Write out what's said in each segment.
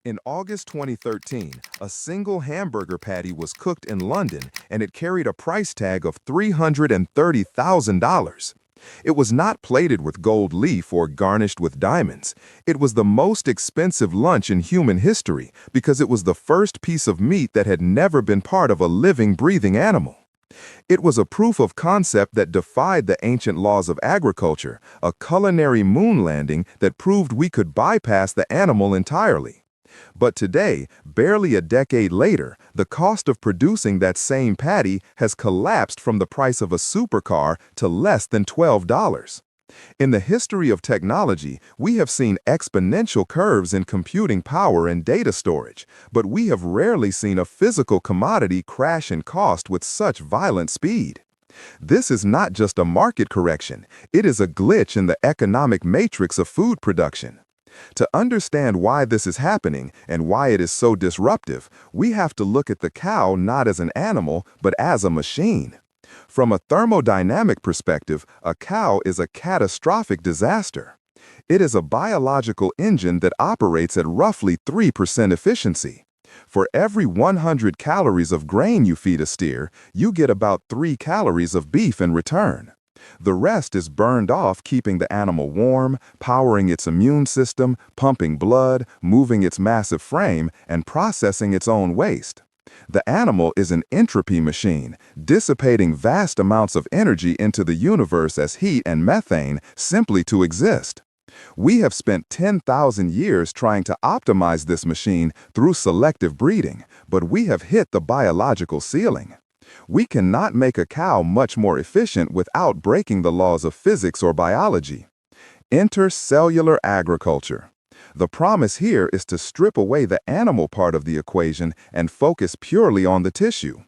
In August 2013, a single hamburger patty was cooked in London and it carried a price tag of $330,000. It was not plated with gold leaf or garnished with diamonds. It was the most expensive lunch in human history because it was the first piece of meat that had never been part of a living, breathing animal. It was a proof of concept that defied the ancient laws of agriculture, a culinary moon landing that proved we could bypass the animal entirely. But today, barely a decade later, the cost of producing that same patty has collapsed from the price of a supercar to less than $12. In the history of technology, we have seen exponential curves in computing power and data storage, but we have rarely seen a physical commodity crash in cost with such violent speed. This is not just a market correction, it is a glitch in the economic matrix of food production. To understand why this is happening and why it is so disruptive, we have to look at the cow not as an animal, but as a machine. From a thermodynamic perspective, a cow is a catastrophic disaster. It is a biological engine that operates at roughly 3% efficiency. For every 100 calories of grain you feed a steer, you get about 3 calories of beef in return. The rest is burned off, keeping the animal warm, powering its immune system, pumping blood, moving its massive frame, and processing its own waste. The animal is an entropy machine, dissipating vast amounts of energy into the universe as heat and methane simply to exist. We have spent 10,000 years trying to optimize this machine through selective breeding, but we have hit the biological ceiling. We cannot make a cow much more efficient without breaking the laws of physics or biology. Enter cellular agriculture. The promise here is to strip away the animal part of the equation and focus purely on the tissue.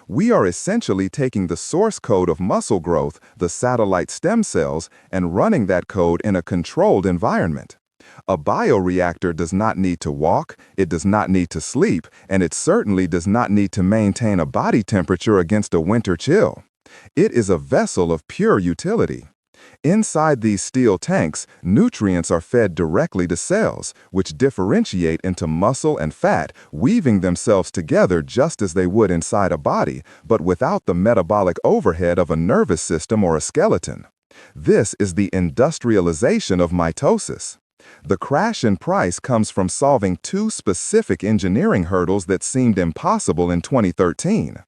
We are essentially taking the source code of muscle growth, the satellite stem cells, and running that code in a controlled environment. A bioreactor does not need to walk, it does not need to sleep, and it certainly does not need to maintain a body temperature against a winter chill. It is a vessel of pure utility. Inside these steel tanks, nutrients are fed directly to cells, which differentiate into muscle and fat, weaving themselves together just as they would inside a body, but without the metabolic overhead of a nervous system or a skeleton. This is the industrialization of mitosis. The crash in price comes from solving two specific engineering hurdles that seemed impossible in 2013.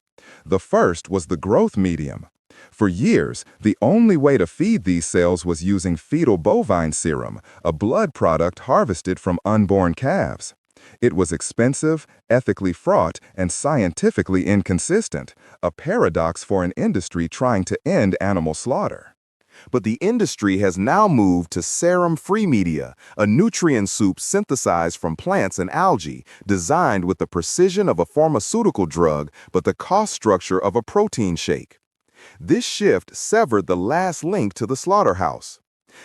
The first was the growth medium. For years, the only way to feed these cells was using fetal bovine serum, a blood product harvested from unborn calves. It was expensive, ethically fraught, and scientifically inconsistent, a paradox for an industry trying to end animal slaughter. But the industry has now moved to serum-free media, a nutrient soup synthesized from plants and algae, designed with the precision of a pharmaceutical drug but the cost structure of a protein shake. This shift severed the last link to the slaughterhouse.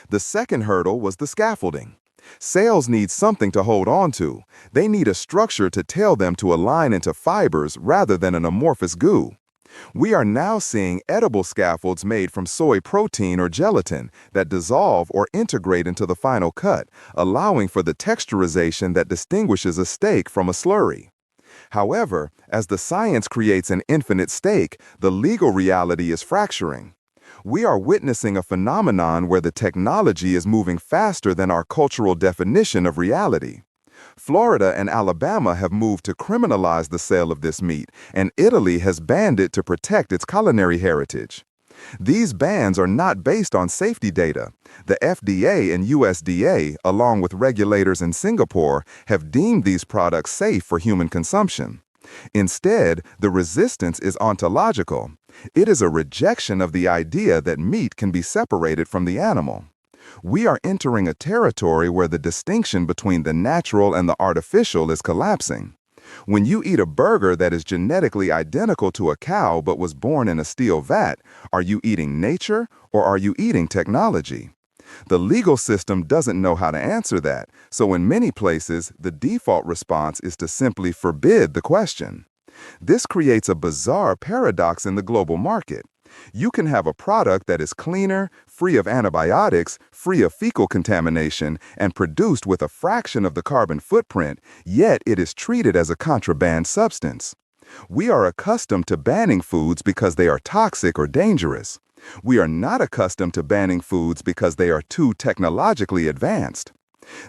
The second hurdle was the scaffolding. Cells need something to hold on to. They need a structure to tell them to align into fibers rather than an amorphous goo. We are now seeing edible scaffolds made from soy protein or gelatin that dissolve or integrate into the final cut, allowing for the texturization that distinguishes a steak from a slurry. However, as the science creates an infinite steak, the legal reality is fracturing. We are witnessing a phenomenon where the technology is moving faster than our cultural definition of reality. Florida and Alabama have moved to criminalize the sale of this meat, and Italy has banned it to protect its culinary heritage. These bans are not based on safety data. The FDA and USDA, along with regulators in Singapore, have deemed these products safe for human consumption. Instead, the resistance is ontological. It is a rejection of the idea that meat can be separated from the animal. We are entering a territory where the distinction between the natural and the artificial is collapsing. When you eat a burger that is genetically identical to a cow but was born in a steel vat, are you eating nature or are you eating technology? The legal system doesn't know how to answer that, so in many places, the default response is to simply forbid the question. This creates a bizarre paradox in the global market. You can have a product that is cleaner, free of antibiotics, free of fecal contamination, and produced with a fraction of the carbon footprint, yet it is treated as a contraband substance. We are accustomed to banning foods because they are toxic or dangerous. We are not accustomed to banning foods because they are too technologically advanced.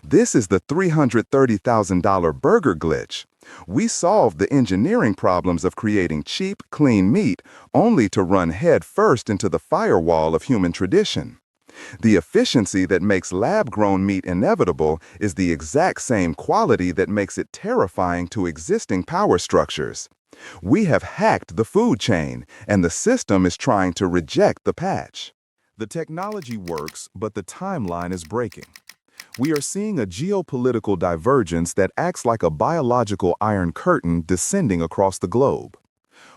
This is the $330,000 burger glitch. We solved the engineering problems of creating cheap, clean meat only to run head first into the firewall of human tradition. The efficiency that makes lab-grown meat inevitable is the exact same quality that makes it terrifying to existing power structures. We have hacked the food chain, and the system is trying to reject the patch. The technology works, but the timeline is breaking. We are seeing a geopolitical divergence that acts like a biological iron curtain descending across the globe.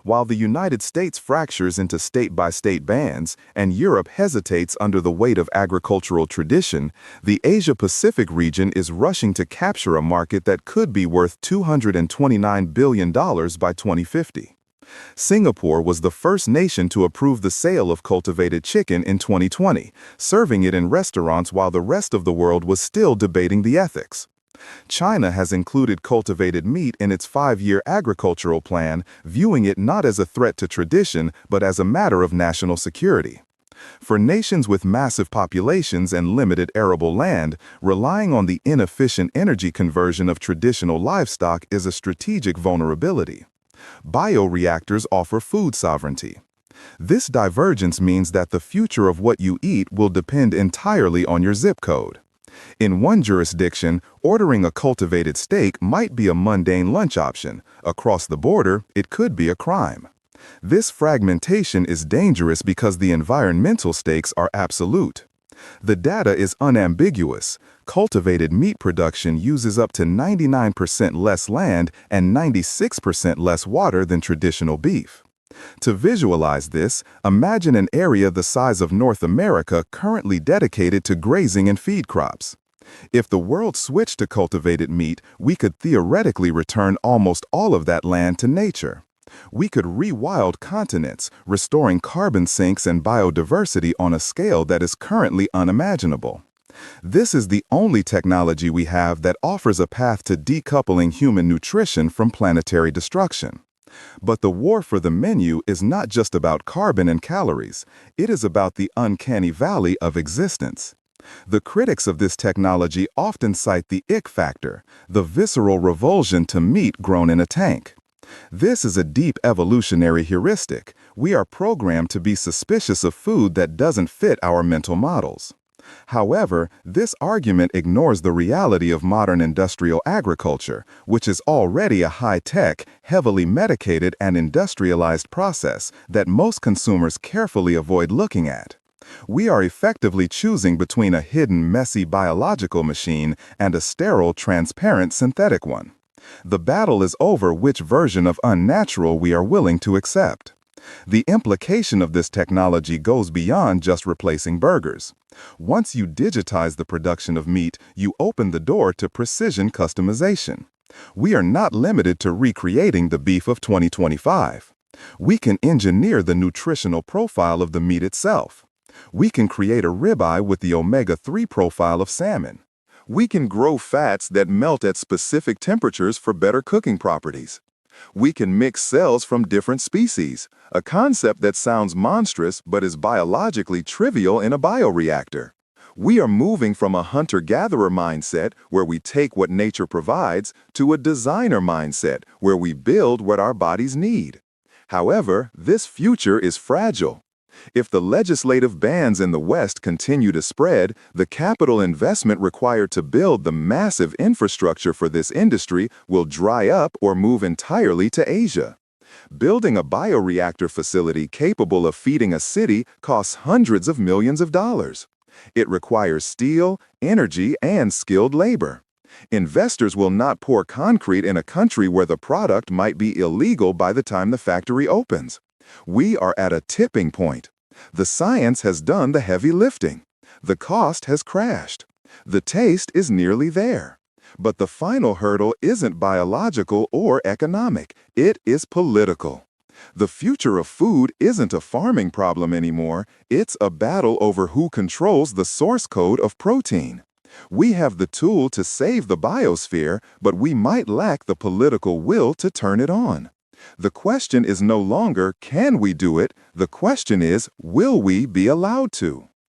While the United States fractures into state-by-state bands and Europe hesitates under the weight of agricultural tradition, the Asia-Pacific region is rushing to capture a market that could be worth $229 billion by 2050. Singapore was the first nation to approve the sale of cultivated chicken in 2020, serving it in restaurants while the rest of the world was still debating the ethics. China has included cultivated meat in its 5-year agricultural plan, viewing it not as a threat to tradition but as a matter of national security. For nations with massive populations and limited arable land, relying on the inefficient energy conversion of traditional livestock is a strategic vulnerability. Bioreactors offer food sovereignty. This divergence means that the future of what you eat will depend entirely on your zip code. In one jurisdiction, ordering a cultivated steak might be a mundane lunch option. Across the border, it could be a crime. This fragmentation is dangerous because the environmental stakes are absolute. The data is unambiguous. Cultivated meat production uses up to 99% less land and 96% less water than traditional beef. To visualize this, imagine an area the size of North America currently dedicated to grazing and feed crops. If the world switched to cultivated meat, we could theoretically return almost all of that land to nature. We could rewild continents, restoring carbon sinks and biodiversity on a scale that is currently unimaginable. This is the only technology we have that offers a path to decoupling human nutrition from planetary destruction. But the war for the menu is not just about carbon and calories. It is about the uncanny valley of existence. The critics of this technology often cite the ick factor, the visceral revulsion to meat grown in a tank. This is a deep evolutionary heuristic. We are programmed to be suspicious of food that doesn't fit our mental models. However, this argument ignores the reality of modern industrial agriculture, which is already a high-tech, heavily medicated and industrialized process that most consumers carefully avoid looking at. We are effectively choosing between a hidden, messy biological machine and a sterile, transparent synthetic one. The battle is over which version of unnatural we are willing to accept. The implication of this technology goes beyond just replacing burgers. Once you digitize the production of meat, you open the door to precision customization. We are not limited to recreating the beef of 2025. We can engineer the nutritional profile of the meat itself. We can create a ribeye with the omega-3 profile of salmon. We can grow fats that melt at specific temperatures for better cooking properties. We can mix cells from different species, a concept that sounds monstrous but is biologically trivial in a bioreactor. We are moving from a hunter-gatherer mindset where we take what nature provides to a designer mindset where we build what our bodies need. However, this future is fragile. If the legislative bans in the West continue to spread, the capital investment required to build the massive infrastructure for this industry will dry up or move entirely to Asia. Building a bioreactor facility capable of feeding a city costs hundreds of millions of dollars. It requires steel, energy, and skilled labor. Investors will not pour concrete in a country where the product might be illegal by the time the factory opens. We are at a tipping point. The science has done the heavy lifting. The cost has crashed. The taste is nearly there. But the final hurdle isn't biological or economic. It is political. The future of food isn't a farming problem anymore, it's a battle over who controls the source code of protein. We have the tool to save the biosphere, but we might lack the political will to turn it on. The question is no longer, can we do it? The question is, will we be allowed to?